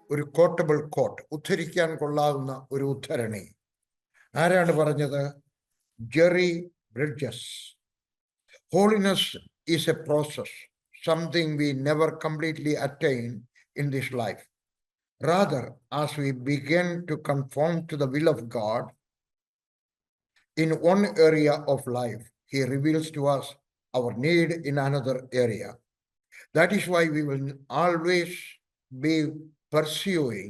ഒരു കോട്ടബിൾ കോട്ട്, ഉദ്ധരിക്കാൻ കൊള്ളാവുന്ന ഒരു ഉദ്ധരണി. ആരാണ് പറഞ്ഞത്? Jerry bridges. Holiness is A process, something we never completely attain in this life. Rather, as we begin to conform to the will of God in one area of life, He reveals to us our need in another area. That is why we will always be pursuing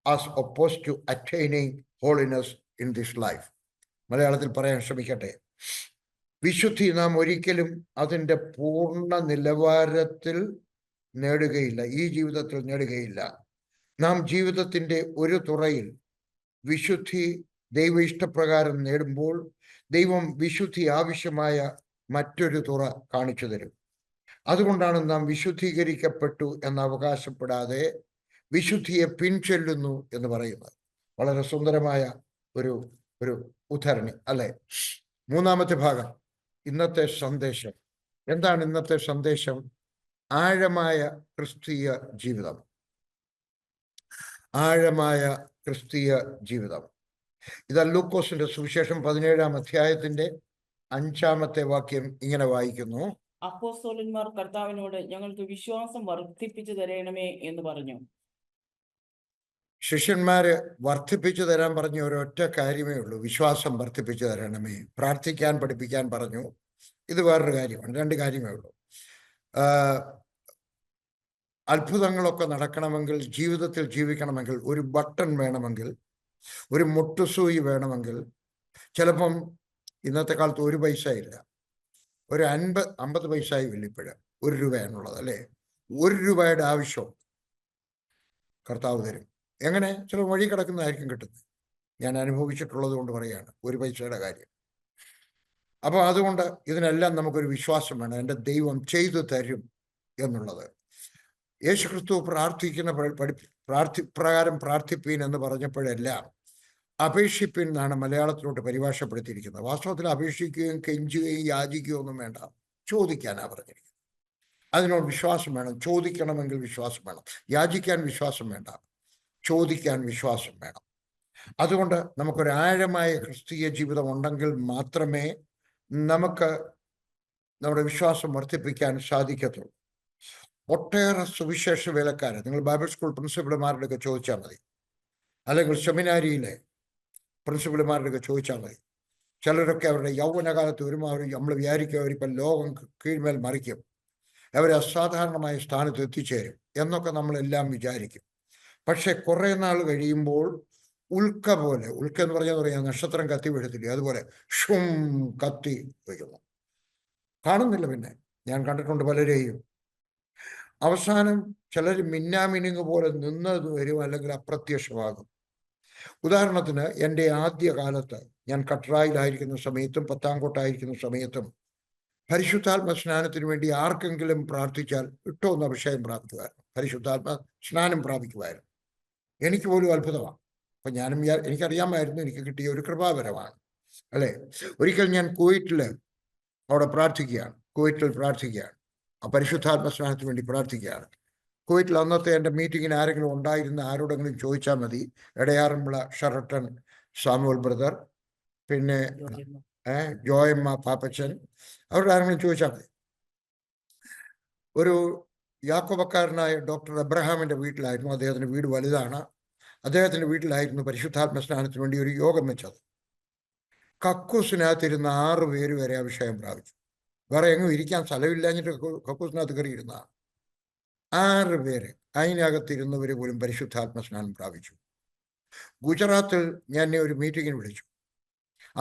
as opposed to attaining holiness in this life. മലയാളത്തിൽ പറയാൻ ശ്രമിക്കട്ടെ. വിശുദ്ധി നാം ഒരിക്കലും അതിൻ്റെ പൂർണ്ണ നിലവാരത്തിൽ നേടുകയില്ല, ഈ ജീവിതത്തിൽ നേടുകയില്ല. നാം ജീവിതത്തിൻ്റെ ഒരു തുറയിൽ വിശുദ്ധി ദൈവ ഇഷ്ടപ്രകാരം നേടുമ്പോൾ ദൈവം വിശുദ്ധി ആവശ്യമായ മറ്റൊരു തുറ കാണിച്ചു തരും. അതുകൊണ്ടാണ് നാം വിശുദ്ധീകരിക്കപ്പെട്ടു എന്ന് അവകാശപ്പെടാതെ വിശുദ്ധിയെ പിൻചെല്ലുന്നു എന്ന് പറയുന്നത്. വളരെ സുന്ദരമായ ഒരു ഒരു ഉദ്ധരണി അല്ലെ? മൂന്നാമത്തെ ഭാഗം, ഇന്നത്തെ സന്ദേശം. എന്താണ് ഇന്നത്തെ സന്ദേശം? ആഴമായ ക്രിസ്തീയ ജീവിതം. ആഴമായ ക്രിസ്തീയ ജീവിതം. ഇതാ ലൂക്കോസിന്റെ സുവിശേഷം 17-ാം അധ്യായത്തിന്റെ 5-ാമത്തെ വാക്യം ഇങ്ങനെ വായിക്കുന്നു. അപ്പോസ്തലന്മാർ കർത്താവിനോട് ഞങ്ങൾക്ക് വിശ്വാസം വർദ്ധിപ്പിച്ചു തരണമേ എന്ന് പറഞ്ഞു. ശിഷ്യന്മാര് വർദ്ധിപ്പിച്ചു തരാൻ പറഞ്ഞ ഒരൊറ്റ കാര്യമേ ഉള്ളൂ, വിശ്വാസം വർദ്ധിപ്പിച്ചു തരണമേ. പ്രാർത്ഥിക്കാൻ പഠിപ്പിക്കാൻ പറഞ്ഞു, ഇത് വേറൊരു കാര്യമാണ്. 2 കാര്യമേ ഉള്ളൂ. അത്ഭുതങ്ങളൊക്കെ നടക്കണമെങ്കിൽ, ജീവിതത്തിൽ ജീവിക്കണമെങ്കിൽ, ഒരു ബട്ടൺ വേണമെങ്കിൽ, ഒരു മുട്ടുസൂയി വേണമെങ്കിൽ, ചിലപ്പം ഇന്നത്തെ കാലത്ത് 1 പൈസ ഇല്ല, ഒരു 50 പൈസയും ഇല്ല ഇപ്പോഴും, 1 രൂപയാണുള്ളത് അല്ലേ? 1 രൂപയുടെ ആവശ്യം കർത്താവ് തരും. എങ്ങനെ? ചില വഴി കിടക്കുന്നതായിരിക്കും കിട്ടുന്നത്. ഞാൻ അനുഭവിച്ചിട്ടുള്ളത് കൊണ്ട് പറയാണ് 1 പൈസയുടെ കാര്യം. അപ്പോൾ അതുകൊണ്ട് ഇതിനെല്ലാം നമുക്കൊരു വിശ്വാസം വേണം, എൻ്റെ ദൈവം ചെയ്തു തരും എന്നുള്ളത്. യേശുക്രിസ്തു പ്രാർത്ഥിക്കുന്ന പ്രകാരം പ്രാർത്ഥിപ്പീൻ എന്ന് പറഞ്ഞപ്പോഴെല്ലാം അപേക്ഷിപ്പിൻ എന്നാണ് മലയാളത്തിലോട്ട് പരിഭാഷപ്പെടുത്തിയിരിക്കുന്നത്. വാസ്തവത്തിൽ അപേക്ഷിക്കുകയും കെഞ്ചുകയും യാചിക്കുകയോ ഒന്നും വേണ്ട, ചോദിക്കാനാണ് പറഞ്ഞിരിക്കുന്നത്. അതിനോട് വിശ്വാസം വേണം. ചോദിക്കണമെങ്കിൽ വിശ്വാസം വേണം. യാചിക്കാൻ വിശ്വാസം വേണ്ട, ചോദിക്കാൻ വിശ്വാസം വേണം. അതുകൊണ്ട് നമുക്കൊരാഴമായ ക്രിസ്തീയ ജീവിതം ഉണ്ടെങ്കിൽ മാത്രമേ നമുക്ക് നമ്മുടെ വിശ്വാസം വർദ്ധിപ്പിക്കാൻ സാധിക്കത്തുള്ളൂ. ഒട്ടേറെ സുവിശേഷ വേലക്കാരെ നിങ്ങൾ ബൈബിൾ സ്കൂൾ പ്രിൻസിപ്പൽമാരുടെയൊക്കെ ചോദിച്ചാൽ മതി, അല്ലെങ്കിൽ സെമിനാരിയിലെ പ്രിൻസിപ്പൽമാരുടെയൊക്കെ ചോദിച്ചാൽ മതി. ചിലരൊക്കെ അവരുടെ യൗവനകാലത്ത് വരുമ്പോൾ നമ്മൾ വിചാരിക്കും അവരിപ്പം ലോകം കീഴ്മേൽ മറിക്കും, അവരെ അസാധാരണമായ സ്ഥാനത്ത് എത്തിച്ചേരും എന്നൊക്കെ നമ്മളെല്ലാം വിചാരിക്കും. പക്ഷെ കുറേ നാൾ കഴിയുമ്പോൾ ഉൽക്ക പോലെ, ഉൽക്ക എന്ന് പറഞ്ഞാൽ നക്ഷത്രം കത്തി വീഴത്തില്ലേ, അതുപോലെ ഷും കത്തി വയ്ക്കുന്നു. കാണുന്നില്ല. പിന്നെ ഞാൻ കണ്ടിട്ടുണ്ട് പലരെയും. അവസാനം ചിലർ മിന്നാമിനുങ്ങ് പോലെ നിന്നത് വരും, അല്ലെങ്കിൽ അപ്രത്യക്ഷമാകും. ഉദാഹരണത്തിന് എൻ്റെ ആദ്യകാലത്ത് ഞാൻ കട്രായിലായിരിക്കുന്ന സമയത്തും പത്താംകോട്ടായിരിക്കുന്ന സമയത്തും പരിശുദ്ധാത്മ സ്നാനത്തിന് വേണ്ടി ആർക്കെങ്കിലും പ്രാർത്ഥിച്ചാൽ ഇട്ടോന്ന് അഭിഷേകം പ്രാപിക്കുമായിരുന്നു, പരിശുദ്ധാത്മ സ്നാനം പ്രാപിക്കുമായിരുന്നു. എനിക്ക് പോലും അത്ഭുതമാണ്. അപ്പം എനിക്കറിയാമായിരുന്നു എനിക്ക് കിട്ടിയ ഒരു കൃപാവരമാണ് അല്ലേ. ഒരിക്കൽ ഞാൻ കുവൈറ്റിൽ അവിടെ പ്രാർത്ഥിക്കുകയാണ്, ആ പരിശുദ്ധാത്മ സ്നാനത്തിന് വേണ്ടി പ്രാർത്ഥിക്കുകയാണ്. കുവൈറ്റിൽ അന്നത്തെ എൻ്റെ മീറ്റിങ്ങിന് ആരെങ്കിലും ഉണ്ടായിരുന്ന ആരോടെങ്കിലും ചോദിച്ചാൽ മതി. എടയാറന്മുള ഷെറട്ടൺ സാമുവൽ ബ്രദർ, പിന്നെ ജോയമ്മ പാപ്പച്ചൻ, അവരുടെ ആരെങ്കിലും ചോദിച്ചാൽ മതി. ഒരു യാക്കോബക്കാരനായ ഡോക്ടർ എബ്രഹാമിൻ്റെ വീട്ടിലായിരുന്നു, അദ്ദേഹത്തിൻ്റെ വീട് വലുതാണ്, അദ്ദേഹത്തിൻ്റെ വീട്ടിലായിരുന്നു പരിശുദ്ധാത്മ സ്നാനത്തിന് വേണ്ടി ഒരു യോഗം വെച്ചത്. കക്കൂസിനകത്തിരുന്ന 6 പേര് വരെ അഭിഷേകം പ്രാപിച്ചു. വേറെ എങ്ങും ഇരിക്കാൻ സ്ഥലമില്ലാഞ്ഞിട്ട് കക്കൂസിനകത്ത് കയറി ഇരുന്ന 6 പേര്, അതിനകത്തിരുന്നവർ പോലും പരിശുദ്ധാത്മ സ്നാനം പ്രാപിച്ചു. ഗുജറാത്തിൽ ഞാൻ ഒരു മീറ്റിങ്ങിന് വിളിച്ചു.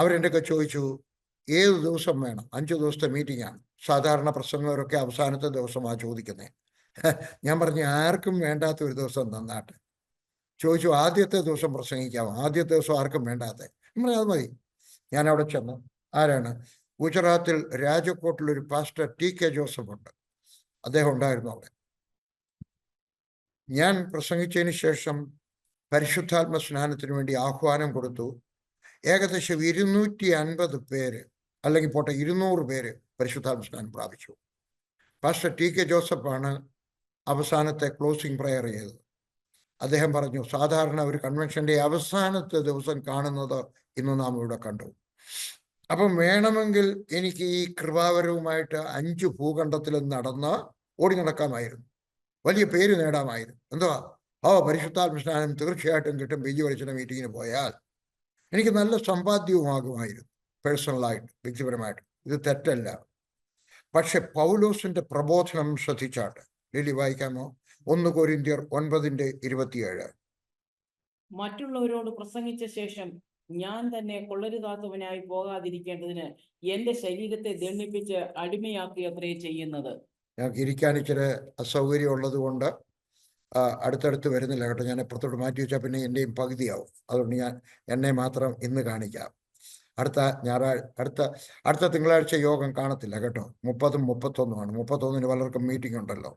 അവരെൻ്റെയൊക്കെ ചോദിച്ചു ഏത് ദിവസം വേണം. 5 ദിവസത്തെ മീറ്റിങ്ങാണ്. സാധാരണ പ്രസംഗകരൊക്കെ അവസാനത്തെ ദിവസമാണ് ചോദിക്കുന്നത്. ഞാൻ പറഞ്ഞു ആർക്കും വേണ്ടാത്ത ഒരു ദിവസം തന്നാട്ടെ. ചോദിച്ചു ആദ്യത്തെ ദിവസം പ്രസംഗിക്കാമോ? ആദ്യത്തെ ദിവസം ആർക്കും വേണ്ടാത്ത. നമ്മൾ അത് മതി. ഞാൻ അവിടെ ചെന്നു. ആരാണ്? ഗുജറാത്തിൽ രാജകോട്ടിലൊരു പാസ്റ്റർ TK ജോസഫ് ഉണ്ട്, അദ്ദേഹം ഉണ്ടായിരുന്നു അവിടെ. ഞാൻ പ്രസംഗിച്ചതിന് ശേഷം പരിശുദ്ധാത്മ സ്നാനത്തിന് വേണ്ടി ആഹ്വാനം കൊടുത്തു. ഏകദേശം 250 പേര്, അല്ലെങ്കിൽ പോട്ടെ 200 പേര് പരിശുദ്ധാത്മ സ്നാനം പ്രാപിച്ചു. പാസ്റ്റർ TK ജോസഫാണ് അവസാനത്തെ ക്ലോസിംഗ് പ്രെയർ ചെയ്തത്. അദ്ദേഹം പറഞ്ഞു, സാധാരണ ഒരു കൺവെൻഷന്റെ അവസാനത്തെ ദിവസം കാണുന്നത് ഇന്ന് നാം ഇവിടെ കണ്ടു. അപ്പം വേണമെങ്കിൽ എനിക്ക് ഈ കൃപാവരവുമായിട്ട് 5 ഭൂഖണ്ഡത്തിലും നടന്ന് ഓടി നടക്കാമായിരുന്നു, വലിയ പേര് നേടാമായിരുന്നു. എന്തുവാ, പരിശുദ്ധാത്മ സ്നാനം തീർച്ചയായിട്ടും കിട്ടും, ബിജു വലിച്ചിന്റെ മീറ്റിങ്ങിന് പോയാൽ എനിക്ക് നല്ല സമ്പാദ്യവുമാകുമായിരുന്നു, പേഴ്സണലായിട്ട്, വ്യക്തിപരമായിട്ട്. ഇത് തെറ്റല്ല. പക്ഷെ പൗലോസിന്റെ പ്രബോധനം ശ്രദ്ധിച്ചാട്ട് ലിലി വായിക്കാമോ? 1 കൊരിന്ത്യർ 9:27. മറ്റുള്ളവരോട് പ്രസംഗിച്ച ശേഷം ഞാൻ തന്നെ കൊള്ളരുതാത്തവനായി പോകാതിരിക്കേണ്ടതിന് എന്റെ ശരീരത്തെ ദണ്ഡിപ്പിച്ച് അടിമയാക്കുകയത്രേ ചെയ്യുന്നത്. ഞങ്ങൾക്ക് ഇരിക്കാൻ ഇച്ചിരി അസൗകര്യം ഉള്ളത് കൊണ്ട് അടുത്തടുത്ത് വരുന്നില്ല കേട്ടോ. ഞാൻ എപ്പുറത്തോട്ട് മാറ്റി വെച്ചാൽ പിന്നെ എൻ്റെയും പകുതിയാവും. അതുകൊണ്ട് ഞാൻ എന്നെ മാത്രം ഇന്ന് കാണിക്കാം. അടുത്ത തിങ്കളാഴ്ച യോഗം കാണത്തില്ല കേട്ടോ. 30-ഉം 31-ഉമാണ്. 31-ന് പലർക്കും മീറ്റിംഗ് ഉണ്ടല്ലോ.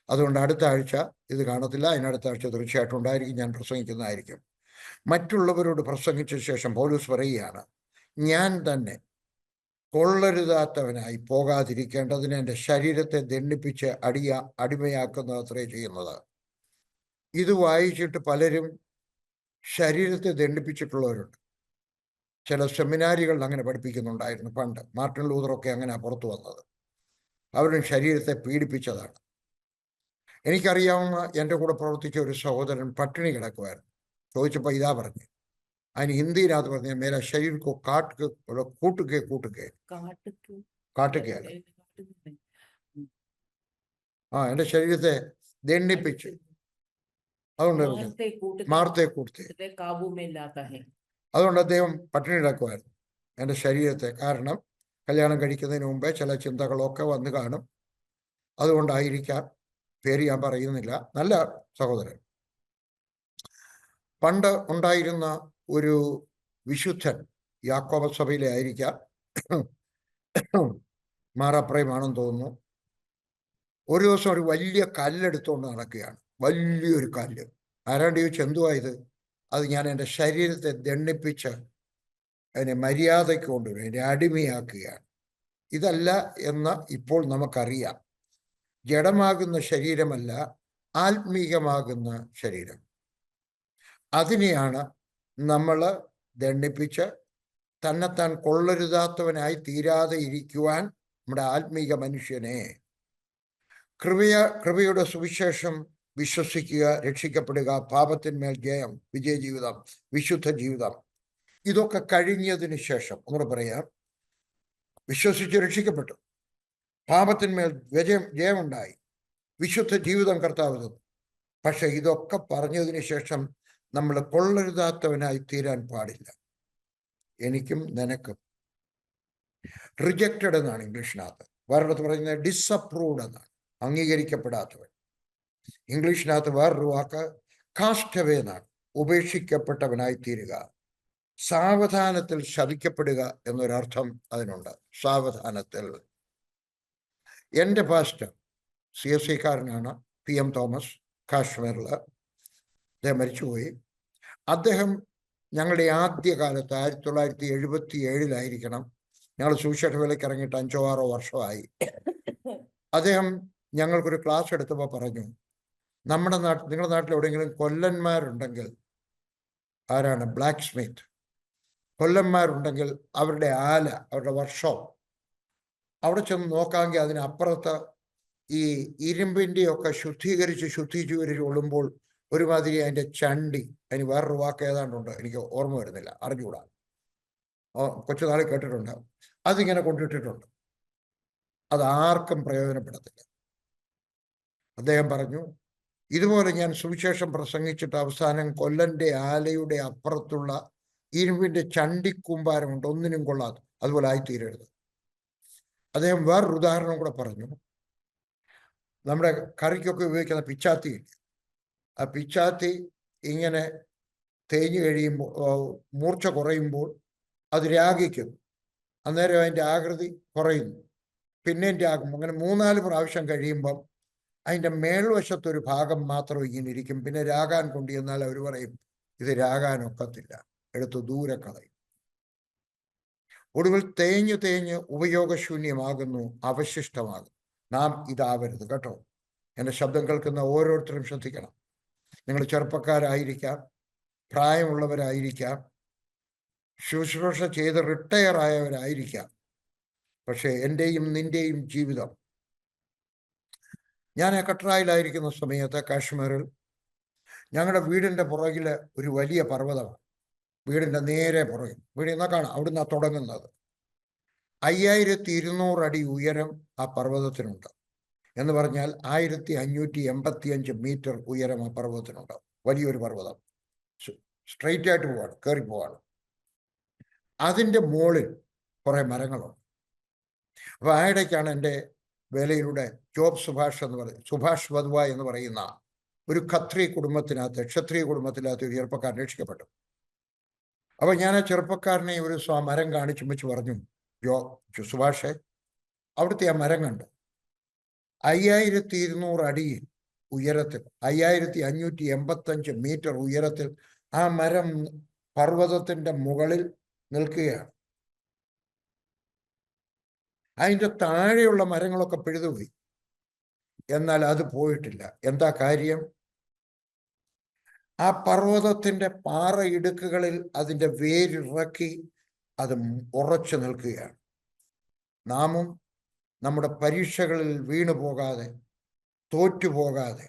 അതുകൊണ്ട് അടുത്ത ആഴ്ച ഇത് കാണത്തില്ല. അതിനടുത്ത ആഴ്ച തീർച്ചയായിട്ടും ഉണ്ടായിരിക്കും, ഞാൻ പ്രസംഗിക്കുന്നതായിരിക്കും. മറ്റുള്ളവരോട് പ്രസംഗിച്ച ശേഷം പൗലോസ് പറയുകയാണ്, ഞാൻ തന്നെ കൊള്ളരുതാത്തവനായി പോകാതിരിക്കേണ്ടതിന് എൻ്റെ ശരീരത്തെ ദണ്ഡിപ്പിച്ച് അടിമയാക്കുന്നത് അത്രേ ചെയ്യുന്നത്. ഇത് വായിച്ചിട്ട് പലരും ശരീരത്തെ ദണ്ഡിപ്പിച്ചിട്ടുള്ളവരുണ്ട്. ചില സെമിനാരികളിൽ അങ്ങനെ പഠിപ്പിക്കുന്നുണ്ടായിരുന്നു പണ്ട്. മാർട്ടിൻ ലൂതറൊക്കെ അങ്ങനെ പുറത്തു വന്നത്. അവരും ശരീരത്തെ പീഡിപ്പിച്ചതാണ്. എനിക്കറിയാവുന്ന എൻ്റെ കൂടെ പ്രവർത്തിച്ച ഒരു സഹോദരൻ പട്ടിണി കിടക്കുമായിരുന്നു. ചോദിച്ചപ്പോൾ ഇതാ പറഞ്ഞു, അതിന് ഹിന്ദിയിനകത്ത് പറഞ്ഞ മേരെ ശരീർ കോ കൂട്ടുകെ കാട്ടുകയല്ല, എൻ്റെ ശരീരത്തെ ദണ്ഡിപ്പിച്ച്, അതുകൊണ്ട് മാർത്തെ കൂട്ടത്തെ, അതുകൊണ്ട് അദ്ദേഹം പട്ടിണി കിടക്കുമായിരുന്നു എൻ്റെ ശരീരത്തെ. കാരണം കല്യാണം കഴിക്കുന്നതിന് മുമ്പേ ചില ചിന്തകളൊക്കെ വന്നു കാണും. അതുകൊണ്ടായിരിക്കാം, പേര് ഞാൻ പറയുന്നില്ല. നല്ല സഹോദരൻ. പണ്ട് ഉണ്ടായിരുന്ന ഒരു വിശുദ്ധൻ, യാക്കോബ സഭയിലെ ആയിരിക്കാം, മാറാപ്രയമാണെന്ന് തോന്നുന്നു. ഒരു ദിവസം ഒരു വലിയ കല്ലെടുത്തുകൊണ്ട് നടക്കുകയാണ്, വലിയൊരു കല്ല്. ആരാണ്ട് ചോദിച്ചു, എന്തുവാ ഇത്? അത് ഞാൻ എൻ്റെ ശരീരത്തെ ദണ്ഡിപ്പിച്ച് അതിനെ മര്യാദയ്ക്ക് കൊണ്ടുവരും, അതിനെ അടിമയാക്കുകയാണ്. ഇതല്ല എന്ന് ഇപ്പോൾ നമുക്കറിയാം. ജഡമാകുന്ന ശരീരമല്ല, ആത്മീകമാകുന്ന ശരീരം. അതിനെയാണ് നമ്മൾ ദണ്ഡിപ്പിച്ച് തന്നെത്താൻ കൊള്ളരുതാത്തവനായി തീരാതെ ഇരിക്കുവാൻ നമ്മുടെ ആത്മീക മനുഷ്യനെ കൃപയുടെ സുവിശേഷം വിശ്വസിക്കുക, രക്ഷിക്കപ്പെടുക, പാപത്തിന്മേൽ ജയം, വിജയജീവിതം, വിശുദ്ധ ജീവിതം, ഇതൊക്കെ കഴിഞ്ഞതിന് ശേഷം ഒന്നുകൂടെ പറയാം, വിശ്വസിച്ച് രക്ഷിക്കപ്പെട്ടു, പാപത്തിന്മേൽ ജയമുണ്ടായി, വിശുദ്ധ ജീവിതം കർത്താവ് തന്നു. പക്ഷെ ഇതൊക്കെ പറഞ്ഞതിന് ശേഷം നമ്മൾ കൊള്ളരുതാത്തവനായി തീരാൻ പാടില്ല. എനിക്കും നിനക്കും. റിജക്റ്റഡ് എന്നാണ് ഇംഗ്ലീഷിനകത്ത്. വേറൊരിടത്ത് പറയുന്നത് ഡിസപ്രൂവ്ഡ് എന്നാണ്, അംഗീകരിക്കപ്പെടാത്തവൻ. ഇംഗ്ലീഷിനകത്ത് വേറൊരു വാക്ക് കാസ്റ്റ് അവേ എന്നാണ്, ഉപേക്ഷിക്കപ്പെട്ടവനായി തീരുക. സാവധാനത്തിൽ ശപിക്കപ്പെടുക എന്നൊരർത്ഥം അതിനുണ്ട്. സാവധാനത്തിൽ. എൻ്റെ പാസ്റ്റർ CSC കാരനാണ്, PM തോമസ്, കാശ്മീരിൽ. അദ്ദേഹം മരിച്ചുപോയി. അദ്ദേഹം ഞങ്ങളുടെ ആദ്യകാലത്ത് 1977 ഞങ്ങൾ സുവിശേഷ വേലയ്ക്ക് ഇറങ്ങിയിട്ട് 5-6 വർഷമായി. അദ്ദേഹം ഞങ്ങൾക്കൊരു ക്ലാസ് എടുത്തപ്പോൾ പറഞ്ഞു, നിങ്ങളുടെ നാട്ടിൽ എവിടെയെങ്കിലും കൊല്ലന്മാരുണ്ടെങ്കിൽ, ആരാണ് ബ്ലാക്ക് സ്മിത്ത്, കൊല്ലന്മാരുണ്ടെങ്കിൽ അവരുടെ ആല, അവരുടെ വർക്ക്ഷോപ്പ് അവിടെ ചെന്ന് നോക്കാമെങ്കിൽ അതിനപ്പുറത്ത് ഈ ഇരുമ്പിൻ്റെയൊക്കെ ശുദ്ധീകരിച്ച് കൊള്ളുമ്പോൾ ഒരുമാതിരി അതിൻ്റെ ചണ്ടി, അതിന് വേറൊരു വാക്ക് ഏതാണ്ടുണ്ട്, എനിക്ക് ഓർമ്മ വരുന്നില്ല, അറിഞ്ഞുകൂടാ, കൊച്ചുനാളിൽ കേട്ടിട്ടുണ്ട്. അതിങ്ങനെ കൊണ്ടിട്ടിട്ടുണ്ട്. അതാർക്കും പ്രയോജനപ്പെടത്തില്ല. അദ്ദേഹം പറഞ്ഞു, ഇതുപോലെ ഞാൻ സുവിശേഷം പ്രസംഗിച്ചിട്ട് അവസാനം കൊല്ലൻ്റെ ആലയുടെ അപ്പുറത്തുള്ള ഇരുമ്പിൻ്റെ ചണ്ടിക്കൂമ്പാരമുണ്ട്, ഒന്നിനും കൊള്ളാത്ത, അതുപോലെ ആയിത്തീരരുത്. അദ്ദേഹം വേറൊരു ഉദാഹരണം കൂടെ പറഞ്ഞു. നമ്മുടെ കറിക്കൊക്കെ ഉപയോഗിക്കുന്ന പിച്ചാത്തി, ആ പിച്ചാത്തി ഇങ്ങനെ തേഞ്ഞു കഴിയുമ്പോൾ, മൂർച്ച കുറയുമ്പോൾ അത് രാഗിക്കുന്നു. അന്നേരം അതിൻ്റെ ആകൃതി കുറയുന്നു, പിന്നെയും രാഗം. അങ്ങനെ 3-4 പ്രാവശ്യം കഴിയുമ്പം അതിൻ്റെ മേൽവശത്തൊരു ഭാഗം മാത്രം ഇങ്ങനെ ഇരിക്കും. പിന്നെ രാഗാൻ കൊണ്ടുചെന്നാൽ അവർ പറയും, ഇത് രാഗാനൊക്കത്തില്ല, എടുത്ത് ദൂരെ കളയും. ഒടുവിൽ തേഞ്ഞ് ഉപയോഗശൂന്യമാകുന്നു, അവശിഷ്ടമാകുന്നു. നാം ഇതാവരുത് കേട്ടോ. എൻ്റെ ശബ്ദം കേൾക്കുന്ന ഓരോരുത്തരും ശ്രദ്ധിക്കണം. നിങ്ങൾ ചെറുപ്പക്കാരായിരിക്കാം, പ്രായമുള്ളവരായിരിക്കാം, ശുശ്രൂഷ ചെയ്ത് റിട്ടയർ ആയവരായിരിക്കാം. പക്ഷേ എൻ്റെയും നിൻ്റെയും ജീവിതം, ഞാൻ കട്രായിലായിരിക്കുന്ന സമയത്ത് കാശ്മീരിൽ ഞങ്ങളുടെ വീടിൻ്റെ പുറകിൽ ഒരു വലിയ പർവ്വതമാണ്. വീടിൻ്റെ നേരെ പുറകിൽ, വീടിൽ നിന്ന് കാണാം, അവിടുന്ന് തുടങ്ങുന്നത്. 5200 അടി ഉയരം ആ പർവ്വതത്തിനുണ്ട്. എന്ന് പറഞ്ഞാൽ 1585 മീറ്റർ ഉയരം ആ പർവ്വതത്തിനുണ്ട്. വലിയൊരു പർവ്വതം, സ്ട്രെയിറ്റ് ആയിട്ട് പോവാണ്, കയറി പോവാണ്. അതിൻ്റെ മുകളിൽ കുറേ മരങ്ങളുണ്ട്. അപ്പോൾ ആ ഇടയ്ക്കാണ് എൻ്റെ വേലയിലൂടെ ജോബ് സുഭാഷ് വധുവ എന്ന് പറയുന്ന ഒരു ക്ഷത്രിയ കുടുംബത്തിനകത്ത് ഒരു ചെറുപ്പക്കാരൻ രക്ഷിക്കപ്പെട്ടു. അപ്പോൾ ഞാൻ ആ ചെറുപ്പക്കാരനെ ഒരു മരം കാണിച്ചു വെച്ച് പറഞ്ഞു, സുഭാഷെ, അവിടുത്തെ ആ മരം കണ്ടു. 5200 അടിയിൽ ഉയരത്തിൽ, 5585 മീറ്റർ ഉയരത്തിൽ ആ മരം പർവ്വതത്തിൻ്റെ മുകളിൽ നിൽക്കുകയാണ്. അതിൻ്റെ താഴെയുള്ള മരങ്ങളൊക്കെ പിഴുതുപോയി, എന്നാൽ അത് പോയിട്ടില്ല. എന്താ കാര്യം? ആ പർവ്വതത്തിൻ്റെ പാറയിടുക്കുകളിൽ അതിൻ്റെ വേരിറക്കി അത് ഉറച്ചു നിൽക്കുകയാണ്. നാമും നമ്മുടെ പരീക്ഷകളിൽ വീണു പോകാതെ, തോറ്റുപോകാതെ,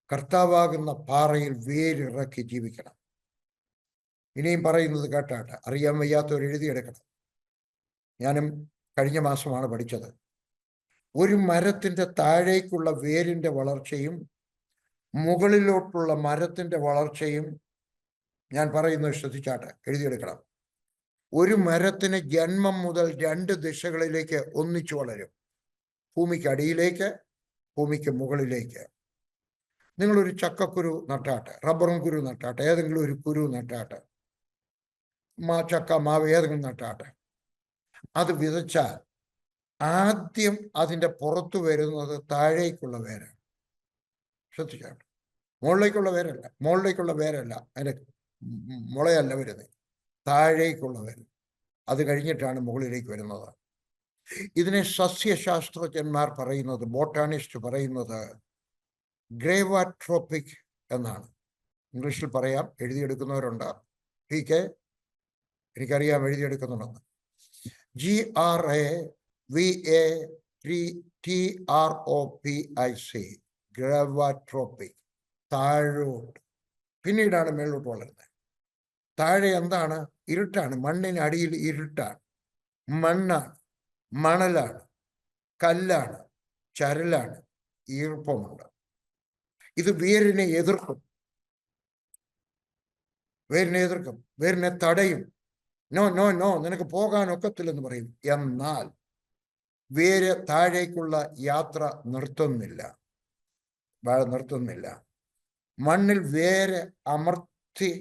കർത്താവാകുന്ന പാറയിൽ വേരിറക്കി ജീവിക്കണം. ഇനിയും പറയുന്നത് കേട്ടാട്ടെ, അറിയാൻ വയ്യാത്തവർ എഴുതിയെടുക്കണം. ഞാനും കഴിഞ്ഞ മാസമാണ് പഠിച്ചത്. ഒരു മരത്തിൻ്റെ താഴേക്കുള്ള വേരിൻ്റെ വളർച്ചയും മുകളിലോട്ടുള്ള മരത്തിൻ്റെ വളർച്ചയും ഞാൻ പറയുന്നത് ശ്രദ്ധിച്ചാട്ടെ, എഴുതിയെടുക്കണം. ഒരു മരത്തിന് ജന്മം മുതൽ 2 ദിശകളിലേക്ക് ഒന്നിച്ചു വളരും. ഭൂമിക്ക് അടിയിലേക്ക്, ഭൂമിക്ക് മുകളിലേക്ക്. നിങ്ങളൊരു ചക്കക്കുരു നട്ടാട്ടെ, റബ്ബറും കുരു നട്ടാട്ടെ, ഏതെങ്കിലും ഒരു കുരു നട്ടാട്ടെ, ചക്ക, മാവ് ഏതെങ്കിലും നട്ടാട്ടെ. അത് വിതച്ചാൽ ആദ്യം അതിൻ്റെ പുറത്തു വരുന്നത് താഴേക്കുള്ള വേരാണ്. ശ്രദ്ധിച്ചാട്ടെ, മുകളിലേക്കുള്ള വേരല്ല, അതിൻ്റെ മുളയല്ല വരുന്നത്, താഴേക്കുള്ള വേര്. അത് കഴിഞ്ഞിട്ടാണ് മുകളിലേക്ക് വരുന്നത്. ഇതിനെ സസ്യശാസ്ത്രജ്ഞന്മാർ പറയുന്നത്, ബോട്ടാണിസ്റ്റ് പറയുന്നത് ഗ്രേവാട്രോപിക് എന്നാണ്. ഇംഗ്ലീഷിൽ പറയാം, എഴുതിയെടുക്കുന്നവരുണ്ട്. എനിക്കറിയാം എഴുതിയെടുക്കുന്നുണ്ടെന്ന്. GRAVATROPIC, ഗ്രേവാട്രോപിക്, താഴോട്ട്. പിന്നീടാണ് മേലോട്ട് വളരുന്നത്. താഴെ എന്താണ്? ഇരുട്ടാണ്, മണ്ണിന് അടിയിൽ ഇരുട്ടാണ്, മണ്ണാണ്, മണലാണ്, കല്ലാണ്, ചരലാണ്, ഈർപ്പമുണ്ട്. ഇത് വേരിനെ എതിർക്കും, വേരിനെ തടയും. നോ നോ നോ, നിനക്ക് പോകാൻ ഒക്കത്തില്ലെന്ന് പറയും. എന്നാൽ വേര് താഴേക്കുള്ള യാത്ര നിർത്തുന്നില്ല. മണ്ണിൽ വേര് അമർത്തി,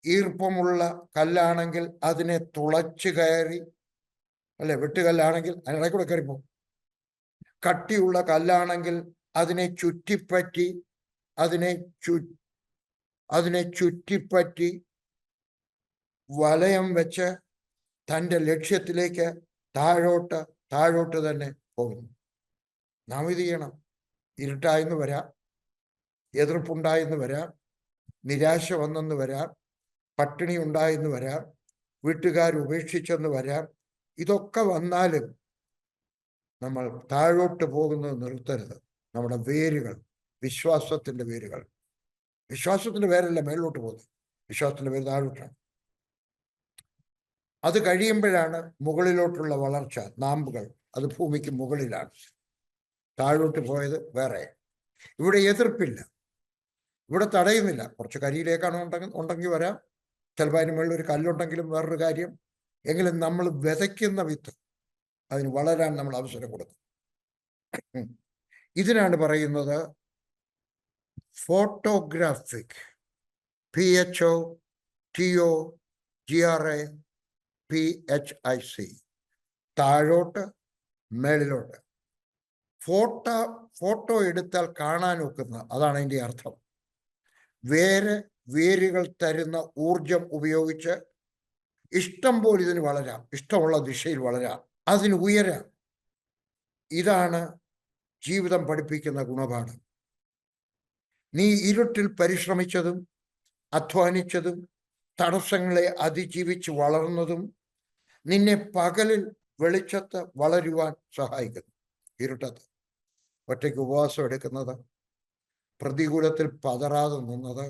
ഈർപ്പമുള്ള കല്ലാണെങ്കിൽ അതിനെ തുളച്ചു കയറി, അല്ലെ, വെട്ടുകല്ലാണെങ്കിൽ അതിനിടെ കൂടെ കയറിപ്പോ. കട്ടിയുള്ള കല്ലാണെങ്കിൽ അതിനെ ചുറ്റിപ്പറ്റി വലയം വെച്ച് തൻ്റെ ലക്ഷ്യത്തിലേക്ക് താഴോട്ട് തന്നെ പോകുന്നു. നാം ഇത് ചെയ്യണം. ഇരുട്ടായെന്ന് വരാം, എതിർപ്പുണ്ടായെന്ന് വരാം, നിരാശ വന്നെന്ന് വരാം, പട്ടിണി ഉണ്ടായെന്ന് വരാം, വീട്ടുകാർ ഉപേക്ഷിച്ചെന്ന് വരാം. ഇതൊക്കെ വന്നാലും നമ്മൾ താഴോട്ട് പോകുന്നത് നിർത്തരുത്. നമ്മുടെ വേരുകൾ, വിശ്വാസത്തിൻ്റെ വേരുകൾ. വിശ്വാസത്തിൻ്റെ വേരല്ല മേളിലോട്ട് പോകുന്നത്, വിശ്വാസത്തിൻ്റെ വേര് താഴോട്ടാണ്. അത് കഴിയുമ്പോഴാണ് മുകളിലോട്ടുള്ള വളർച്ച, നാമ്പുകൾ. അത് ഭൂമിക്ക് മുകളിലാണ്. താഴോട്ട് പോയത് വേറെ. ഇവിടെ എതിർപ്പില്ല, ഇവിടെ തടയുന്നില്ല. കുറച്ച് കരിയിലേക്കാണ് ഉണ്ടെങ്കിൽ വരാം, ചിലപ്പോൾ അതിന് മുകളിൽ ഒരു കല്ലുണ്ടെങ്കിലും വേറൊരു കാര്യം. എങ്കിലും നമ്മൾ വിതയ്ക്കുന്ന വിത്ത് അതിന് വളരാൻ നമ്മൾ അവസരം കൊടുക്കും. ഇതിനാണ് പറയുന്നത് ഫോട്ടോഗ്രാഫിക്, PHOTOGRAPHIC, താഴോട്ട് മേളിലോട്ട്. ഫോട്ടോ എടുത്താൽ കാണാൻ ഒക്കുന്ന, അതാണ് അതിൻ്റെ അർത്ഥം. വേരുകൾ തരുന്ന ഊർജം ഉപയോഗിച്ച് ഇഷ്ടം പോലെ ഇതിന് വളരാം, ഇഷ്ടമുള്ള ദിശയിൽ വളരാം, അതിന് ഉയരാം. ഇതാണ് ജീവിതം പഠിപ്പിക്കുന്ന ഗുണപാഠം. നീ ഇരുട്ടിൽ പരിശ്രമിച്ചതും അധ്വാനിച്ചതും തടസ്സങ്ങളെ അതിജീവിച്ച് വളർന്നതും നിന്നെ പകലിൽ വെളിച്ചത്ത് വളരുവാൻ സഹായിക്കുന്നു. ഇരുട്ടത്ത് ഒറ്റയ്ക്ക് ഉപവാസം എടുക്കുന്നത്, പ്രതികൂലത്തിൽ പതറാതെ നിന്നത്.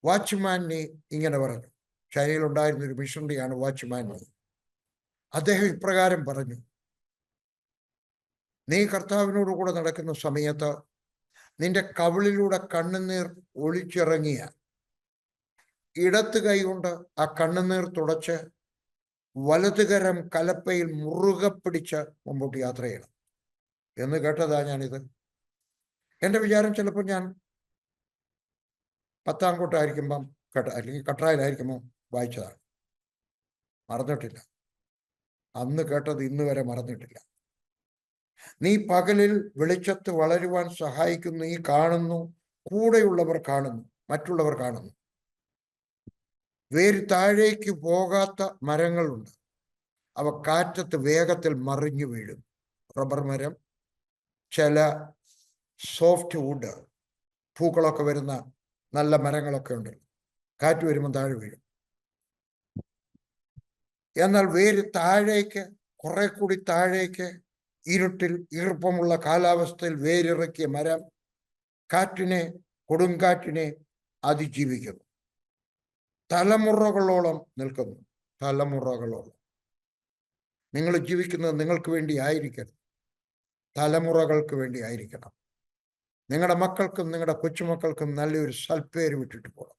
വാച്ച്മാൻ നീ ഇങ്ങനെ പറഞ്ഞു. ചൈനയിലുണ്ടായിരുന്ന ഒരു മിഷണറിയാണ് വാച്ച്മാൻ നീ. അദ്ദേഹം ഇപ്രകാരം പറഞ്ഞു: നീ കർത്താവിനോട് കൂടെ നടക്കുന്ന സമയത്ത് നിന്റെ കവിളിലൂടെ കണ്ണുനീർ ഒളിച്ചിറങ്ങിയ ഇടത്ത് കൈകൊണ്ട് ആ കണ്ണുനീർ തുടച്ച് വലതുകരം കലപ്പയിൽ മുറുകെ പിടിച്ച് മുമ്പോട്ട് യാത്ര ചെയ്യണം എന്ന് കേട്ടതാ ഞാനിത്. എൻ്റെ വിചാരം ചിലപ്പോൾ ഞാൻ പത്താംകോട്ടായിരിക്കുമ്പം അല്ലെങ്കിൽ കട്രായിലായിരിക്കുമ്പോൾ വായിച്ചതാണ്. മറന്നിട്ടില്ല. അന്ന് കേട്ടത് ഇന്ന് വരെ മറന്നിട്ടില്ല. നീ പകലിൽ വെളിച്ചത്ത് വളരുവാൻ സഹായിക്കുന്നു. നീ കാണുന്നു, കൂടെയുള്ളവർ കാണുന്നു, മറ്റുള്ളവർ കാണുന്നു. വേര് താഴേക്ക് പോകാത്ത മരങ്ങളുണ്ട്. അവ കാറ്റത്ത് വേഗത്തിൽ മറിഞ്ഞു വീഴും. റബ്ബർ മരം, ചില സോഫ്റ്റ് വുഡ്, പൂക്കളൊക്കെ വരുന്ന നല്ല മരങ്ങളൊക്കെ ഉണ്ട്. കാറ്റ് വരുമ്പോൾ താഴെ വീഴും. എന്നാൽ വേര് താഴേക്ക്, കുറെ കൂടി താഴേക്ക്, ഇരുട്ടിൽ ഈർപ്പമുള്ള കാലാവസ്ഥയിൽ വേരിറക്കിയ മരം കാറ്റിനെ, കൊടുങ്കാറ്റിനെ അതിജീവിക്കുന്നു. തലമുറകളോളം നിൽക്കുന്നു. തലമുറകളോളം. നിങ്ങൾ ജീവിക്കുന്നത് നിങ്ങൾക്ക് വേണ്ടി ആയിരിക്കരുത്, തലമുറകൾക്ക് വേണ്ടി ആയിരിക്കണം. നിങ്ങളുടെ മക്കൾക്കും നിങ്ങളുടെ കൊച്ചുമക്കൾക്കും നല്ലൊരു സൽപ്പേര് വിട്ടിട്ട് പോകണം.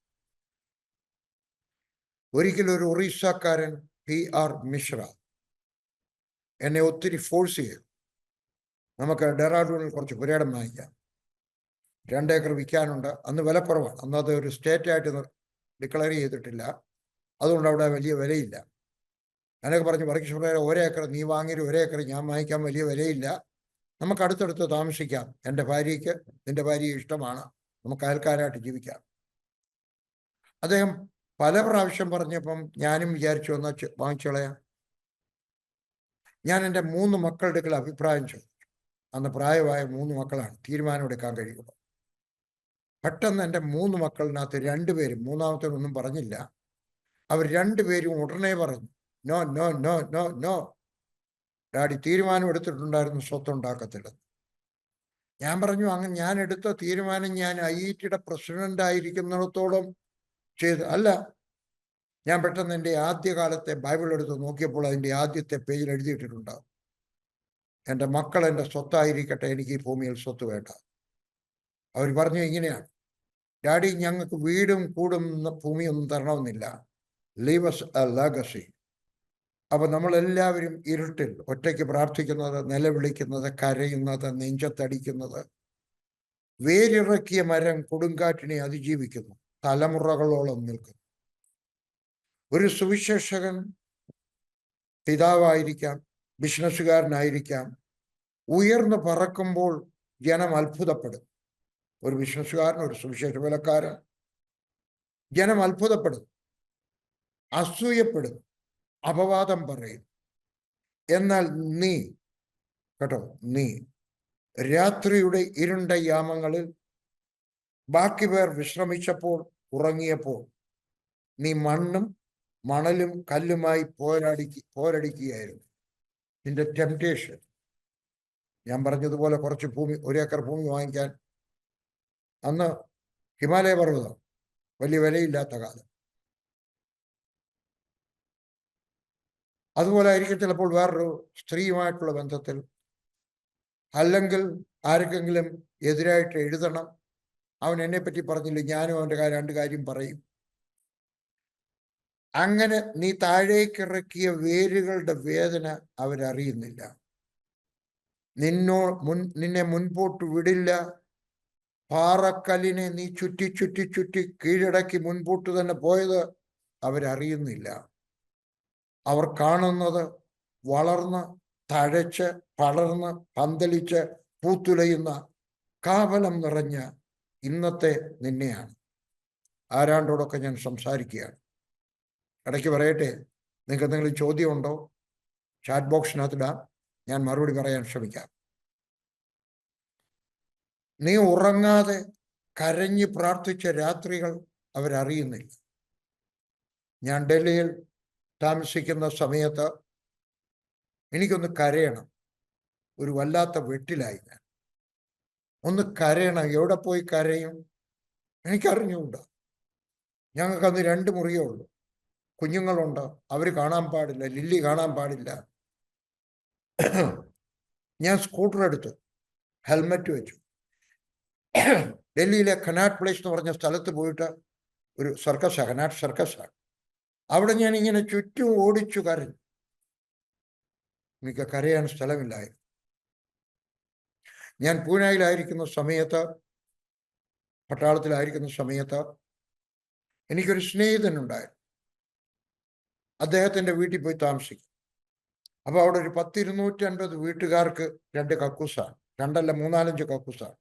ഒരിക്കലൊരു ഒറീസക്കാരൻ PR മിശ്ര എന്നെ ഒത്തിരി ഫോഴ്സ് ചെയ്തു. നമുക്ക് ഡെറാഡൂണിൽ കുറച്ച് പുരയിടം വാങ്ങിക്കാം, 2 ഏക്കർ വിൽക്കാനുണ്ട്. അന്ന് വിലക്കുറവാണ്. അന്ന് അത് ഒരു സ്റ്റേറ്റ് ആയിട്ട് ഡിക്ലെയർ ചെയ്തിട്ടില്ല, അതുകൊണ്ട് അവിടെ വലിയ വിലയില്ല. ഞാനൊക്കെ പറഞ്ഞു, വർഗീസ് പ്രകാരം 1 ഏക്കർ നീ വാങ്ങിയൊരു 1 ഏക്കർ ഞാൻ വാങ്ങിക്കാൻ വലിയ വിലയില്ല, നമുക്ക് അടുത്തടുത്ത് താമസിക്കാം, എൻ്റെ ഭാര്യയ്ക്ക് നിന്റെ ഭാര്യയെ ഇഷ്ടമാണ്, നമുക്ക് അയൽക്കാരായിട്ട് ജീവിക്കാം. അദ്ദേഹം പല പ്രാവശ്യം പറഞ്ഞപ്പം ഞാനും വിചാരിച്ചു എന്നാൽ വാങ്ങിച്ചു കളയാം. ഞാൻ എൻ്റെ 3 മക്കളുടെ അഭിപ്രായം ചോദിച്ചു. അന്ന് പ്രായമായ 3 മക്കളാണ്, തീരുമാനമെടുക്കാൻ കഴിയുള്ളൂ. പെട്ടെന്ന് എൻ്റെ 3 മക്കളിനകത്ത് 2 പേരും, മൂന്നാമത്തേനൊന്നും പറഞ്ഞില്ല, അവർ 2 പേരും ഉടനെ പറഞ്ഞു, no no no no no, daddy തീരുമാനം എടുത്തിട്ടുണ്ടായിരുന്നു സ്വത്തുണ്ടാക്കത്തില്ല. ഞാൻ പറഞ്ഞു, അങ്ങനെ ഞാൻ എടുത്ത തീരുമാനം ഞാൻ IIT പ്രസിഡന്റ് ആയിരിക്കുന്നിടത്തോളം ചെയ്ത് അല്ല. ഞാൻ പെട്ടെന്ന് എൻ്റെ ആദ്യകാലത്തെ ബൈബിൾ എടുത്ത് നോക്കിയപ്പോൾ അതിൻ്റെ ആദ്യത്തെ പേജിൽ എഴുതിയിട്ടിട്ടുണ്ടാവും, എൻ്റെ മക്കൾ എൻ്റെ സ്വത്തായിരിക്കട്ടെ, എനിക്ക് ഈ ഭൂമിയിൽ സ്വത്ത് വേണ്ട. അവർ പറഞ്ഞു ഇങ്ങനെയാണ്, ഡാഡി ഞങ്ങൾക്ക് വീടും കൂടും ഭൂമിയൊന്നും തരണമെന്നില്ല, ലീവ് us a legacy. അപ്പൊ നമ്മളെല്ലാവരും ഇരുട്ടിൽ ഒറ്റയ്ക്ക് പ്രാർത്ഥിക്കുന്നത്, നിലവിളിക്കുന്നത്, കരയുന്നത്, നെഞ്ചത്തടിക്കുന്നത്. വേരിറക്കിയ മരം കൊടുങ്കാറ്റിനെ അതിജീവിക്കുന്നു, തലമുറകളോളം നിൽക്കുന്നു. ഒരു സുവിശേഷകൻ പിതാവായിരിക്കാം, ബിസിനസ്സുകാരനായിരിക്കാം, ഉയർന്നു പറക്കുമ്പോൾ ജനം അത്ഭുതപ്പെടും. ഒരു ബിസിനസ്സുകാരൻ, ഒരു സുവിശേഷ വിലക്കാരൻ, ജനം അത്ഭുതപ്പെടും, അസൂയപ്പെടും, അപവാദം പറയും. എന്നാൽ നീ കേട്ടോ, നീ രാത്രിയുടെ ഇരുണ്ട യാമങ്ങളിൽ ബാക്കി പേർ വിശ്രമിച്ചപ്പോൾ, ഉറങ്ങിയപ്പോൾ നീ മണ്ണും മണലും കല്ലുമായി പോരടിക്കുകയായിരുന്നു. നിന്റെ ടെംപ്റ്റേഷൻ, ഞാൻ പറഞ്ഞതുപോലെ കുറച്ച് ഭൂമി, 1 ഏക്കർ ഭൂമി വാങ്ങിക്കാൻ, അന്ന് ഹിമാലയ പർവ്വതം, വലിയ വിലയില്ലാത്ത കാലം. അതുപോലെ ആയിരിക്കും ചിലപ്പോൾ വേറൊരു സ്ത്രീയുമായിട്ടുള്ള ബന്ധത്തിൽ, അല്ലെങ്കിൽ ആർക്കെങ്കിലും എതിരായിട്ട് എഴുതണം, അവൻ എന്നെപ്പറ്റി പറഞ്ഞില്ല, ഞാനും അവൻ്റെ 2 കാര്യം പറയും. അങ്ങനെ നീ താഴേക്കിറക്കിയ വേരുകളുടെ വേദന അവരറിയുന്നില്ല. നിന്നെ മുൻപോട്ട് വിടില്ല. പാറക്കല്ലിനെ നീ ചുറ്റി ചുറ്റി ചുറ്റി കീഴടക്കി മുൻപോട്ട് തന്നെ പോയത് അവരറിയുന്നില്ല. അവർ കാണുന്നത് വളർന്ന് തഴച്ച് പടർന്ന് പന്തലിച്ച് പൂത്തുലയുന്ന കാവലം നിറഞ്ഞ ഇന്നത്തെ നിന്നെയാണ്. ആരാണ്ടോടൊക്കെ ഞാൻ സംസാരിക്കുകയാണ്. ഇടയ്ക്ക് പറയട്ടെ, നിങ്ങൾക്ക് എന്തെങ്കിലും ചോദ്യമുണ്ടോ? ചാറ്റ് ബോക്സിനകത്തിടാം, ഞാൻ മറുപടി പറയാൻ ശ്രമിക്കാം. നീ ഉറങ്ങാതെ കരഞ്ഞ് പ്രാർത്ഥിച്ച രാത്രികൾ അവരറിയുന്നില്ല. ഞാൻ ഡൽഹിയിൽ താമസിക്കുന്ന സമയത്ത് എനിക്കൊന്ന് കരയണം, ഒരു വല്ലാത്ത വെട്ടിലായി ഞാൻ. ഒന്ന് കരയണം, എവിടെ പോയി കരയും എനിക്കറിഞ്ഞുകൂടാ. ഞങ്ങൾക്കന്ന് 2 മുറിയേ ഉള്ളൂ, കുഞ്ഞുങ്ങളുണ്ട്, അവർ കാണാൻ പാടില്ല, ലില്ലി കാണാൻ പാടില്ല. ഞാൻ സ്കൂട്ടർ എടുത്തു, ഹെൽമെറ്റ് വെച്ചു, ഡൽഹിയിലെ കനാട്ട് പ്ലേസ് എന്ന് പറഞ്ഞ സ്ഥലത്ത് പോയിട്ട്, ഒരു സർക്കസാണ്, കനാട്ട് സർക്കസാണ്, അവിടെ ഞാൻ ഇങ്ങനെ ചുറ്റും ഓടിച്ചു കരഞ്ഞു. എനിക്ക് കരയാൻ സ്ഥലമില്ലായിരുന്നു. ഞാൻ പൂനെയിലായിരിക്കുന്ന സമയത്ത്, പട്ടാളത്തിലായിരിക്കുന്ന സമയത്ത് എനിക്കൊരു സ്നേഹിതനുണ്ടായിരുന്നു. അദ്ദേഹത്തിൻ്റെ വീട്ടിൽ പോയി താമസിക്കും. അപ്പോൾ അവിടെ ഒരു 10-250 വീട്ടുകാർക്ക് 2 കക്കൂസാണ്, 2 അല്ല 3-4 കക്കൂസാണ്.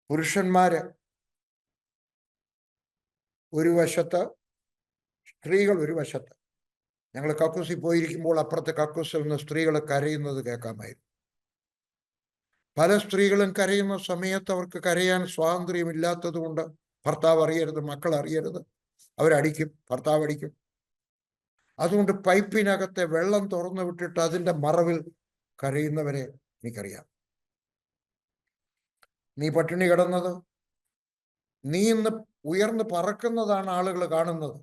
പുരുഷന്മാര് ഒരു വശത്ത്, സ്ത്രീകൾ ഒരു വശത്ത്. ഞങ്ങൾ കക്കൂസിൽ പോയിരിക്കുമ്പോൾ അപ്പുറത്തെ കക്കൂസിൽ നിന്ന് സ്ത്രീകൾ കരയുന്നത് കേൾക്കാമായിരുന്നു. പല സ്ത്രീകളും കരയുന്ന സമയത്ത് അവർക്ക് കരയാൻ സ്വാതന്ത്ര്യമില്ലാത്തത് കൊണ്ട് ഭർത്താവ് അറിയരുത്, മക്കൾ അറിയരുത്, അവരടിക്കും, ഭർത്താവ് അടിക്കും. അതുകൊണ്ട് പൈപ്പിനകത്തെ വെള്ളം തുറന്നു വിട്ടിട്ട് അതിൻ്റെ മറവിൽ കരയുന്നവരെ എനിക്കറിയാം. നീ പട്ടിണി കിടന്നത്, നീ ഇന്ന് ഉയർന്ന് പറക്കുന്നതാണ് ആളുകൾ കാണുന്നത്.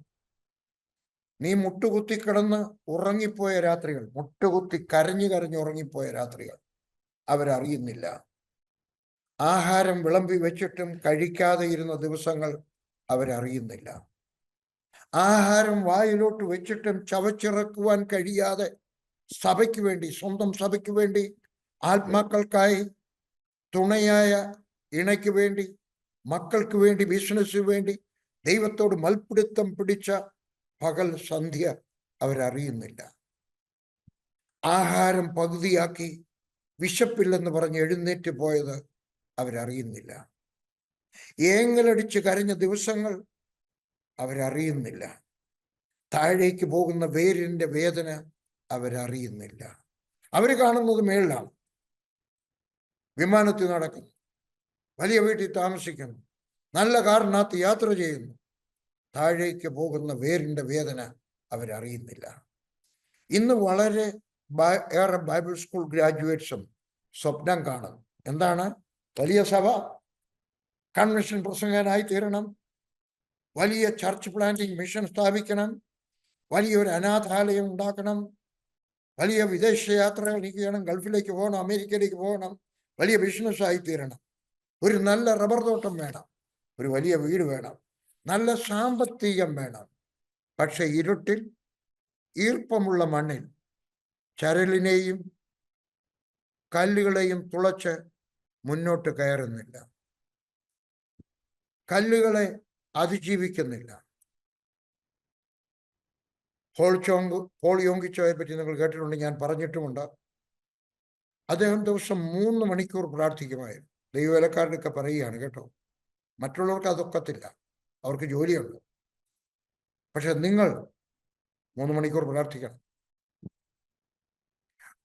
നീ മുട്ടുകുത്തി കിടന്ന് ഉറങ്ങിപ്പോയ രാത്രികൾ, മുട്ടുകുത്തി കരഞ്ഞു കരഞ്ഞ് ഉറങ്ങിപ്പോയ രാത്രികൾ അവരറിയുന്നില്ല. ആഹാരം വിളമ്പി വെച്ചിട്ടും കഴിക്കാതെ ഇരുന്ന ദിവസങ്ങൾ അവരറിയുന്നില്ല. ആഹാരം വായിലോട്ട് വെച്ചിട്ടും ചവച്ചിറക്കുവാൻ കഴിയാതെ സഭയ്ക്ക് വേണ്ടി, സ്വന്തം സഭയ്ക്ക് വേണ്ടി, ആത്മാക്കൾക്കായി, തുണയായ ഇണയ്ക്ക് വേണ്ടി, മക്കൾക്ക് വേണ്ടി, ബിസിനസ്സിന് വേണ്ടി ദൈവത്തോട് മൽപ്പിടുത്തം പിടിച്ച പകൽ സന്ധ്യ അവരറിയുന്നില്ല. ആഹാരം പകുതിയാക്കി വിശപ്പില്ലെന്ന് പറഞ്ഞ് എഴുന്നേറ്റ് പോയത് അവരറിയുന്നില്ല. ഏങ്ങലടിച്ച് കരഞ്ഞ ദിവസങ്ങൾ അവരറിയുന്നില്ല. താഴേക്ക് പോകുന്ന വേരിൻ്റെ വേദന അവരറിയുന്നില്ല. അവർ കാണുന്നത് മേളിലാണ്, വിമാനത്തിൽ നടക്കുന്നു, വലിയ വീട്ടിൽ താമസിക്കുന്നു, നല്ല കാറിനകത്ത് യാത്ര ചെയ്യുന്നു. താഴേക്ക് പോകുന്ന വേരിൻ്റെ വേദന അവരറിയുന്നില്ല. ഇന്ന് വളരെ ഏറെ ബൈബിൾ സ്കൂൾ ഗ്രാജുവേറ്റ്സും സ്വപ്നം കാണും. എന്താണ്? വലിയ സഭ, കൺവെൻഷൻ പ്രസംഗകനായി തീരണം, വലിയ ചർച്ച് പ്ലാന്റിംഗ് മിഷൻ സ്ഥാപിക്കണം, വലിയൊരു അനാഥാലയം ഉണ്ടാക്കണം, വലിയ വിദേശ യാത്രകൾ എനിക്ക് ചെയ്യണം, ഗൾഫിലേക്ക് പോകണം, അമേരിക്കയിലേക്ക് പോകണം, വലിയ ബിസിനസ് ആയി തീരണം, ഒരു നല്ല റബ്ബർ തോട്ടം വേണം, ഒരു വലിയ വീട് വേണം, നല്ല സാമ്പത്തികം വേണം. പക്ഷെ ഇരുട്ടിൽ, ഈർപ്പമുള്ള മണ്ണിൽ ചരലിനെയും കല്ലുകളെയും തുളച്ച് മുന്നോട്ട് കയറുന്നില്ല, കല്ലുകളെ അതിജീവിക്കുന്നില്ല. പോൾ യോങ്കിച്ചോയെ പറ്റി നിങ്ങൾ കേട്ടിട്ടുണ്ട്, ഞാൻ പറഞ്ഞിട്ടുമുണ്ട്. അദ്ദേഹം ദിവസം 3 മണിക്കൂർ പ്രാർത്ഥിക്കുമായിരുന്നു. ദൈവവേലക്കാരുടെയൊക്കെ പറയുകയാണ് കേട്ടോ, മറ്റുള്ളവർക്ക് അതൊക്കത്തില്ല, അവർക്ക് ജോലിയുണ്ട്. പക്ഷെ നിങ്ങൾ 3 മണിക്കൂർ പ്രാർത്ഥിക്കണം.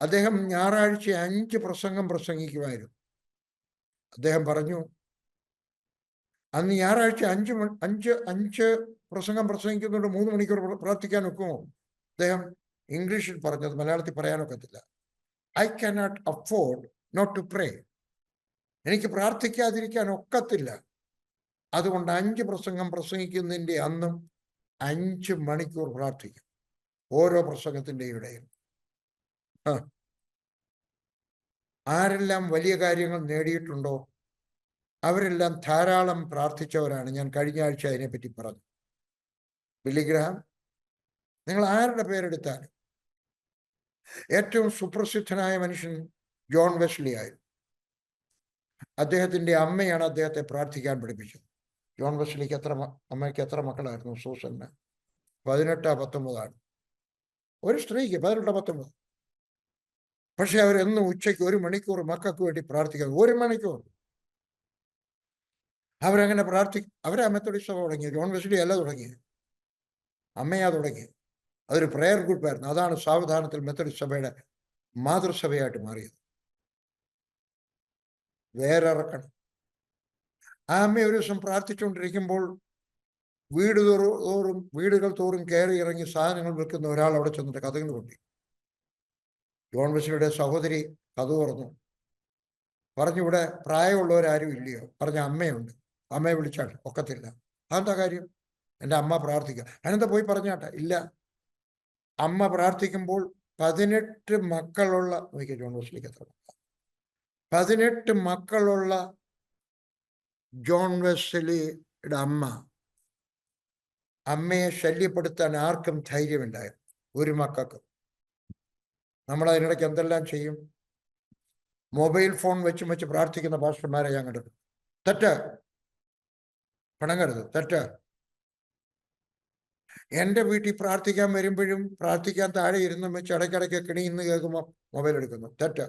അദ്ദേഹം ഞായറാഴ്ച 5 പ്രസംഗം പ്രസംഗിക്കുമായിരുന്നു. അദ്ദേഹം പറഞ്ഞു, അന്ന് ഞായറാഴ്ച 5 പ്രസംഗം പ്രസംഗിക്കുന്നുണ്ട്, 3 മണിക്കൂർ പ്രാർത്ഥിക്കാൻ ഒക്കുമോ? അദ്ദേഹം ഇംഗ്ലീഷിൽ പറഞ്ഞത് മലയാളത്തിൽ പറയാനൊക്കത്തില്ല. I cannot afford not to pray. എനിക്ക് പ്രാർത്ഥിക്കാതിരിക്കാൻ ഒക്കത്തില്ല. അതുകൊണ്ട് 5 പ്രസംഗം പ്രസംഗിക്കുന്നതിൻ്റെ അന്നും 5 മണിക്കൂർ പ്രാർത്ഥിക്കും, ഓരോ പ്രസംഗത്തിൻ്റെ ഇടയിൽ. ആരെല്ലാം വലിയ കാര്യങ്ങൾ നേടിയിട്ടുണ്ടോ അവരെല്ലാം ധാരാളം പ്രാർത്ഥിച്ചവരാണ്. ഞാൻ കഴിഞ്ഞ ആഴ്ച അതിനെപ്പറ്റി പറഞ്ഞു. ബില്ലി ഗ്രഹാം, നിങ്ങൾ ആരുടെ പേരെടുത്താലും ഏറ്റവും സുപ്രസിദ്ധനായ മനുഷ്യൻ ജോൺ വെസ്ലി ആയിരുന്നു. അദ്ദേഹത്തിൻ്റെ അമ്മയാണ് അദ്ദേഹത്തെ പ്രാർത്ഥിക്കാൻ പഠിപ്പിച്ചത്. ജോൺ വെസ്ലിക്ക് അമ്മയ്ക്ക് എത്ര മക്കളായിരുന്നു? സൂസന് 18-19. ഒരു സ്ത്രീക്ക് 18-19. പക്ഷെ അവരെന്നും ഉച്ചയ്ക്ക് 1 മണിക്കൂർ മക്കൾക്ക് വേണ്ടി പ്രാർത്ഥിക്കാൻ, 1 മണിക്കൂർ അവരങ്ങനെ അവരാ മെത്തഡിസ്റ്റ് സഭ തുടങ്ങിയത്. ജോൺ വെസ്ലി അല്ല തുടങ്ങിയത്, അമ്മയാ തുടങ്ങിയത്. അതൊരു പ്രെയർ ഗ്രൂപ്പായിരുന്നു. അതാണ് സാവധാനത്തിൽ മെത്തഡിസ്റ്റ് സഭയുടെ മാതൃസഭയായിട്ട് മാറിയത്. വേറെ ഇറക്കണം. ആ അമ്മ ഒരു ദിവസം പ്രാർത്ഥിച്ചുകൊണ്ടിരിക്കുമ്പോൾ വീടുകൾ തോറും കയറി ഇറങ്ങി സാധനങ്ങൾ വിൽക്കുന്ന ഒരാൾ അവിടെ ചെന്നിട്ട് കഥകൾ കൊണ്ടി. ജോൺ വെസ്ലിയുടെ സഹോദരി കഥ പറഞ്ഞു, ഇവിടെ പ്രായമുള്ളവരാരും ഇല്ലയോ? പറഞ്ഞ അമ്മയുണ്ട്. അമ്മയെ വിളിച്ചാൽ ഒക്കത്തില്ല. അതെന്താ കാര്യം? എൻ്റെ അമ്മ പ്രാർത്ഥിക്കുക. അതിനെന്താ പോയി പറഞ്ഞാട്ടെ? ഇല്ല. അമ്മ പ്രാർത്ഥിക്കുമ്പോൾ 18 മക്കളുള്ള ജോൺ വെസ്ലിക്ക് 18 മക്കളുള്ള ജോൺ വെസ്ലിയുടെ അമ്മയെ ശല്യപ്പെടുത്താൻ ആർക്കും ധൈര്യമുണ്ടായിരുന്നു, ഒരു മക്കൾക്ക്. നമ്മൾ അതിനിടയ്ക്ക് എന്തെല്ലാം ചെയ്യും? മൊബൈൽ ഫോൺ വെച്ച് പ്രാർത്ഥിക്കുന്ന പാസ്റ്റർമാരെ ഞാൻ കണ്ടു. തെറ്റ്, പിണങ്ങരുത്, തെറ്റ്. എൻ്റെ വീട്ടിൽ പ്രാർത്ഥിക്കാൻ വരുമ്പോഴും പ്രാർത്ഥിക്കാൻ താഴെ ഇരുന്ന് വെച്ച് ഇടയ്ക്കിടയ്ക്ക് കിണിയിന്ന് കേൾക്കുമ്പോൾ മൊബൈൽ എടുക്കുന്നു. തെറ്റ്.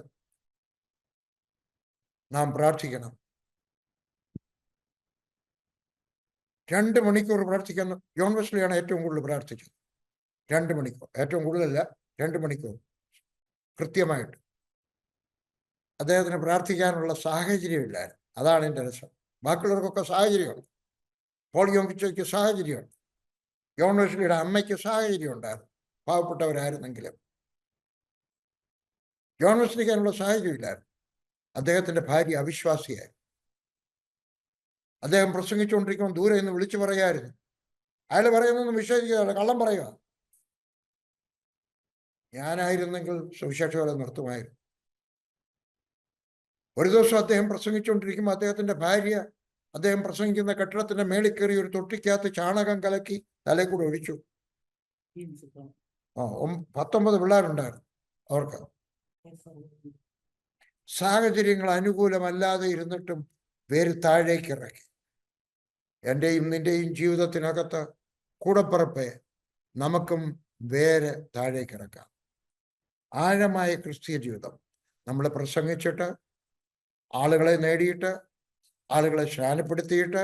നാം പ്രാർത്ഥിക്കണം. 2 മണിക്കൂർ പ്രാർത്ഥിക്കുന്നു. ജോൺ വെസ്ലിയാണ് ഏറ്റവും കൂടുതൽ പ്രാർത്ഥിച്ചത്. 2 മണിക്കൂർ, ഏറ്റവും കൂടുതലല്ല, 2 മണിക്കൂർ കൃത്യമായിട്ട്. അദ്ദേഹത്തിന് പ്രാർത്ഥിക്കാനുള്ള സാഹചര്യമില്ലായിരുന്നു. അതാണ് എൻ്റെ രസം. ബാക്കിയുള്ളവർക്കൊക്കെ സാഹചര്യമുണ്ട്. പോൾ യോങ്കിച്ചയ്ക്ക് സാഹചര്യമുണ്ട്. ജോൺ വെസ്ലിയുടെ അമ്മയ്ക്ക് സാഹചര്യം ഉണ്ടായിരുന്നു, പാവപ്പെട്ടവരായിരുന്നെങ്കിലും. ജോൺ വെസ്ലിക്ക് അതിനുള്ള സാഹചര്യമില്ലായിരുന്നു. അദ്ദേഹത്തിൻ്റെ ഭാര്യ അവിശ്വാസിയായി. അദ്ദേഹം പ്രസംഗിച്ചുകൊണ്ടിരിക്കുമ്പോൾ ദൂരെ നിന്ന് വിളിച്ചു പറയായിരുന്നു. അയാൾ പറയുന്നൊന്നും വിശ്വസിക്കുക, കള്ളം പറയുക. ഞാനായിരുന്നെങ്കിൽ സുവിശേഷകരെ നിർത്തുമായിരുന്നു. ഒരു ദിവസം അദ്ദേഹം പ്രസംഗിച്ചുകൊണ്ടിരിക്കുമ്പോൾ അദ്ദേഹത്തിൻ്റെ ഭാര്യ അദ്ദേഹം പ്രസംഗിക്കുന്ന കെട്ടിടത്തിന്റെ മേളിൽ കയറി ഒരു തൊട്ടിക്കകത്ത് ചാണകം കലക്കി തലയിൽ കൂടെ ഒഴിച്ചു. 19 പിള്ളേരുണ്ടായിരുന്നു അവർക്ക്. സാഹചര്യങ്ങൾ അനുകൂലമല്ലാതെ ഇരുന്നിട്ടും വേര് താഴേക്ക് ഇറക്കി. എൻ്റെയും നിന്റെയും ജീവിതത്തിനകത്ത് കൂടപ്പിറപ്പെ നമുക്കും വേര് താഴേക്ക് ഇറക്കാം. ആഴമായ ക്രിസ്തീയ ജീവിതം നമ്മൾ പ്രസംഗിച്ചിട്ട്, ആളുകളെ നേടിയിട്ട്, ആളുകളെ സ്നാനപ്പെടുത്തിയിട്ട്,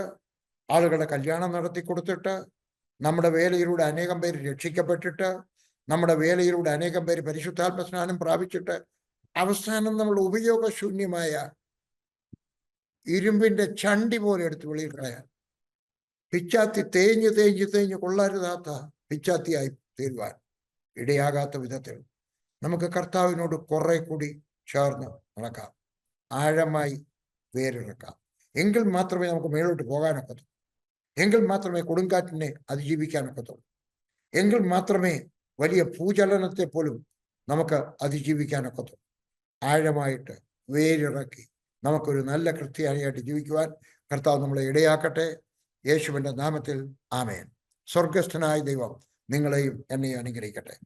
ആളുകളുടെ കല്യാണം നടത്തി കൊടുത്തിട്ട്, നമ്മുടെ വേലയിലൂടെ അനേകം പേര് രക്ഷിക്കപ്പെട്ടിട്ട്, നമ്മുടെ വേലയിലൂടെ അനേകം പേര് പരിശുദ്ധാത്മ സ്നാനം പ്രാപിച്ചിട്ട്, അവസാനം നമ്മൾ ഉപയോഗശൂന്യമായ ഇരുമ്പിന്റെ ചണ്ടി പോലെ എടുത്ത് വെളിയിൽ കളയാൻ, പിച്ചാത്തി തേഞ്ഞ് കൊള്ളരുതാത്ത പിച്ചാത്തിയായി തീരുവാൻ ഇടയാകാത്ത വിധത്തിൽ നമുക്ക് കർത്താവിനോട് കുറെ കൂടി ചേർന്ന് നടക്കാം, ആഴമായി വേരിറക്കാം. എങ്കിൽ മാത്രമേ നമുക്ക് മേലോട്ട് പോകാനൊക്കത്തുള്ളൂ. എങ്കിൽ മാത്രമേ കൊടുങ്കാറ്റിനെ അതിജീവിക്കാനൊക്കത്തുള്ളൂ. എങ്കിൽ മാത്രമേ വലിയ ഭൂചലനത്തെ പോലും നമുക്ക് അതിജീവിക്കാനൊക്കത്തുള്ളൂ. ആഴമായിട്ട് വേരിറക്കി നമുക്കൊരു നല്ല ക്രിസ്ത്യാനിയായിട്ട് ജീവിക്കുവാൻ കർത്താവ് നമ്മളെ ഇടയാക്കട്ടെ. യേശുവിൻ്റെ നാമത്തിൽ ആമേൻ. സ്വർഗസ്ഥനായ ദൈവം നിങ്ങളെയും എന്നെയും അനുഗ്രഹിക്കട്ടെ.